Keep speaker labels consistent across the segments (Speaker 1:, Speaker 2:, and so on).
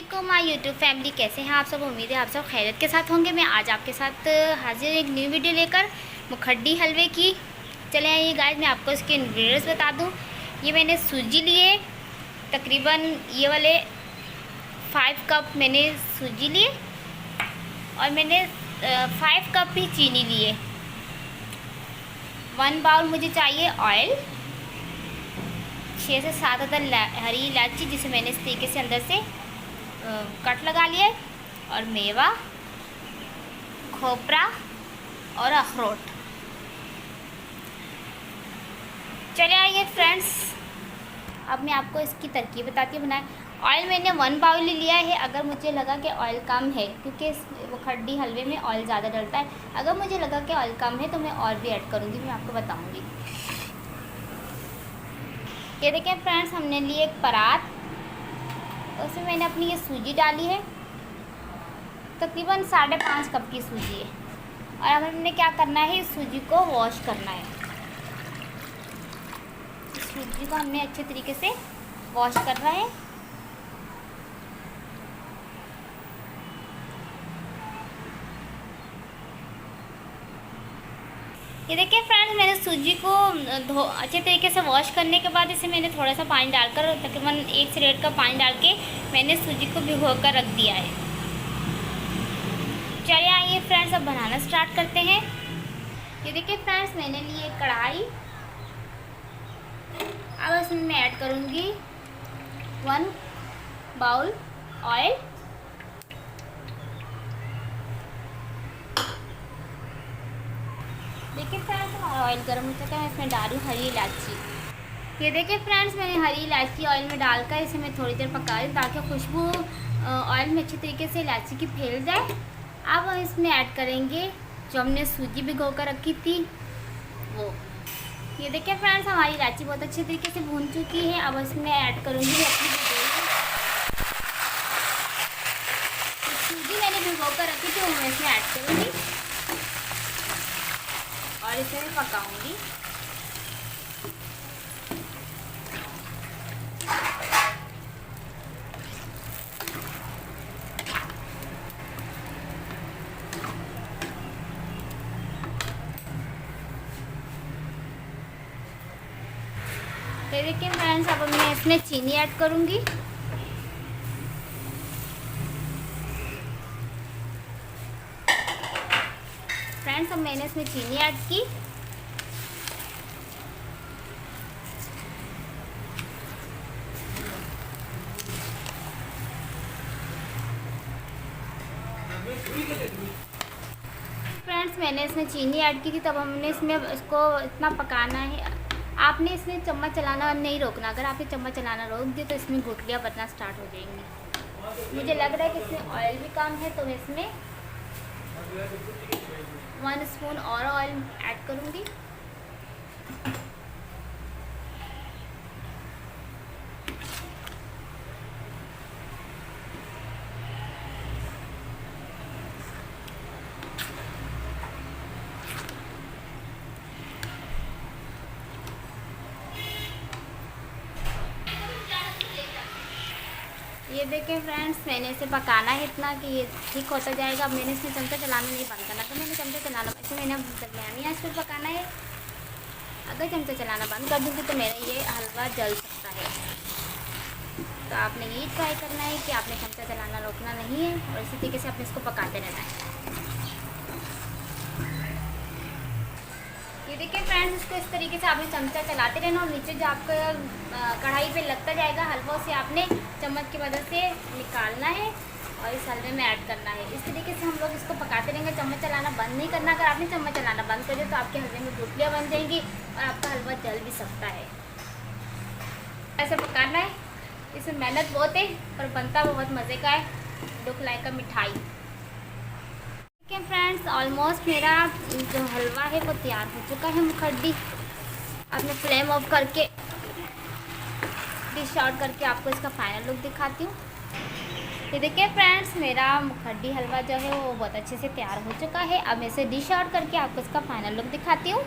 Speaker 1: अस्सलामुअलैकुम my YouTube family, कैसे हैं आप सब। उम्मीद है आप सब खैरियत के साथ होंगे। मैं आज आपके साथ हाजिर एक न्यू वीडियो लेकर मुखड्डी हलवे की। चले आइए गाइस, मैं आपको इसके इंग्रेडिएंट्स बता दूं। ये मैंने सूजी लिए, तकरीबन ये वाले 5 कप मैंने सूजी लिए और मैंने 5 कप ही चीनी लिए। 1 बाउल मुझे चाहिए ऑयल, 6 से 7 अदद हरी इलायची जिसे मैंने इस तरीके से अंदर से कट लगा लिया है, और मेवा, खोपरा और अखरोट। चले आइए फ्रेंड्स, अब मैं आपको इसकी तरकीब बताती हूँ बनाए। ऑयल मैंने 1 बाउल ही लिया है। अगर मुझे लगा कि ऑयल कम है, क्योंकि इस मुखड्डी हलवे में ऑयल ज़्यादा डलता है, अगर मुझे लगा कि ऑयल कम है तो मैं और भी ऐड करूँगी, मैं आपको बताऊँगी। ये देखें फ्रेंड्स, हमने लिए एक परात, उसमें मैंने अपनी ये सूजी डाली है, तकरीबन 5.5 कप की सूजी है। और अब हमने क्या करना है, इस सूजी को वॉश करना है। इस सूजी को हमने अच्छे तरीके से वॉश करना है। ये देखिए फ्रेंड्स, मैंने सूजी को अच्छे तरीके से वॉश करने के बाद इसे मैंने थोड़ा सा पानी डालकर, तकरीबन 1 से 1.5 कप पानी डाल के मैंने सूजी को भिगो कर रख दिया है। चलिए आइए फ्रेंड्स, अब बनाना स्टार्ट करते हैं। ये देखिए फ्रेंड्स, मैंने ली एक कढ़ाई। अब इसमें मैं ऐड करूँगी 1 बाउल ऑयल। देखिए फ्रेंड्स, हमारा ऑयल गर्म हो चुका है। मैं इसमें डालूँ हरी इलायची। ये देखिए फ्रेंड्स, मैंने हरी इलायची ऑयल में डालकर इसे मैं थोड़ी देर पका दूँ ताकि खुशबू ऑयल में अच्छी तरीके से इलायची की फैल जाए। अब हम इसमें ऐड करेंगे जो हमने सूजी भिगो कर रखी थी वो। ये देखिए फ्रेंड्स, हमारी इलायची बहुत अच्छे तरीके से भून चुकी है। अब इसमें ऐड करूँगी अपनी सूजी मैंने भिगो कर रखी थी, वो मैं इसमें ऐड करूँगी और इसे मैं पकाऊंगी। तो देखिए फ्रेंड्स, अब मैं इसमें चीनी ऐड करूंगी। फ्रेंड्स, अब मैंने इसमें चीनी ऐड की। फ्रेंड्स, मैंने इसमें चीनी ऐड की थी, तब हमने इसमें इसको इतना पकाना है। आपने इसमें चम्मच चलाना नहीं रोकना। अगर आपने चम्मच चलाना रोक दिया तो इसमें गुठलियाँ बनना स्टार्ट हो जाएंगी। मुझे लग रहा है कि इसमें ऑयल भी कम है, तो मैं इसमें 1 स्पून और ऑयल ऐड करूँगी। ये देखें फ्रेंड्स, मैंने इसे पकाना है इतना कि ये ठीक होता जाएगा। अब मैंने इसमें चमचा चलाना नहीं बंद करना, तो मैंने चमचा चलाना इसे मैंने दरमियानी आंच पर पकाना है। अगर चमचा चलाना बंद कर दूँगी तो मेरा ये हलवा जल सकता है। तो आपने यही ट्राई करना है कि आपने चमचा चलाना रोकना नहीं है और इसी तरीके से आपने इसको पकाते रहना है। ये देखिए फ्रेंड्स, इसको इस तरीके से आपने चमचा चलाते रहना, और नीचे जो आपका कढ़ाई पे लगता जाएगा हलवा, उसे आपने चम्मच की मदद से निकालना है और इस हलवे में ऐड करना है। इस तरीके से हम लोग इसको पकाते रहेंगे, चम्मच चलाना बंद नहीं करना। अगर आपने चम्मच चलाना बंद कर दिया तो आपके हलवे में गुठलियाँ बन जाएंगी और आपका हलवा जल भी सकता है। ऐसे पकाना है, इसमें मेहनत बहुत है पर बनता बहुत मज़े का है। ढोकलाई का मिठाई। देखिए फ्रेंड्स, ऑलमोस्ट मेरा जो हलवा है वो तैयार हो चुका है मुखड्डी। अब मैं फ्लेम ऑफ करके डिश आउट करके आपको इसका फाइनल लुक दिखाती हूँ। ये देखिए फ्रेंड्स, मेरा मुखड्डी हलवा जो है वो बहुत अच्छे से तैयार हो चुका है। अब मैं इसे डिश आउट करके आपको इसका फाइनल लुक दिखाती हूँ।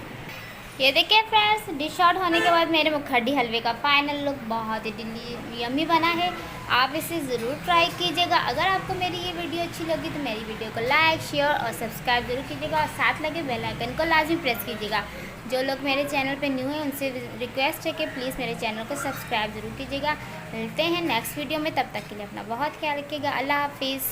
Speaker 1: ये देखिए फ्रेंड्स, डिश आउट होने के बाद मेरे मुखड्डी हलवे का फाइनल लुक बहुत ही यम्मी बना है। आप इसे ज़रूर ट्राई कीजिएगा। अगर आपको मेरी ये वीडियो अच्छी लगी तो मेरी वीडियो को लाइक, शेयर और सब्सक्राइब जरूर कीजिएगा और साथ लगे बेल आइकन को लाजमी प्रेस कीजिएगा। जो लोग मेरे चैनल पे न्यू हैं उनसे रिक्वेस्ट है कि प्लीज़ मेरे चैनल को सब्सक्राइब जरूर कीजिएगा। मिलते हैं नेक्स्ट वीडियो में, तब तक के लिए अपना बहुत ख्याल रखिएगा। अल्लाह हाफिज़।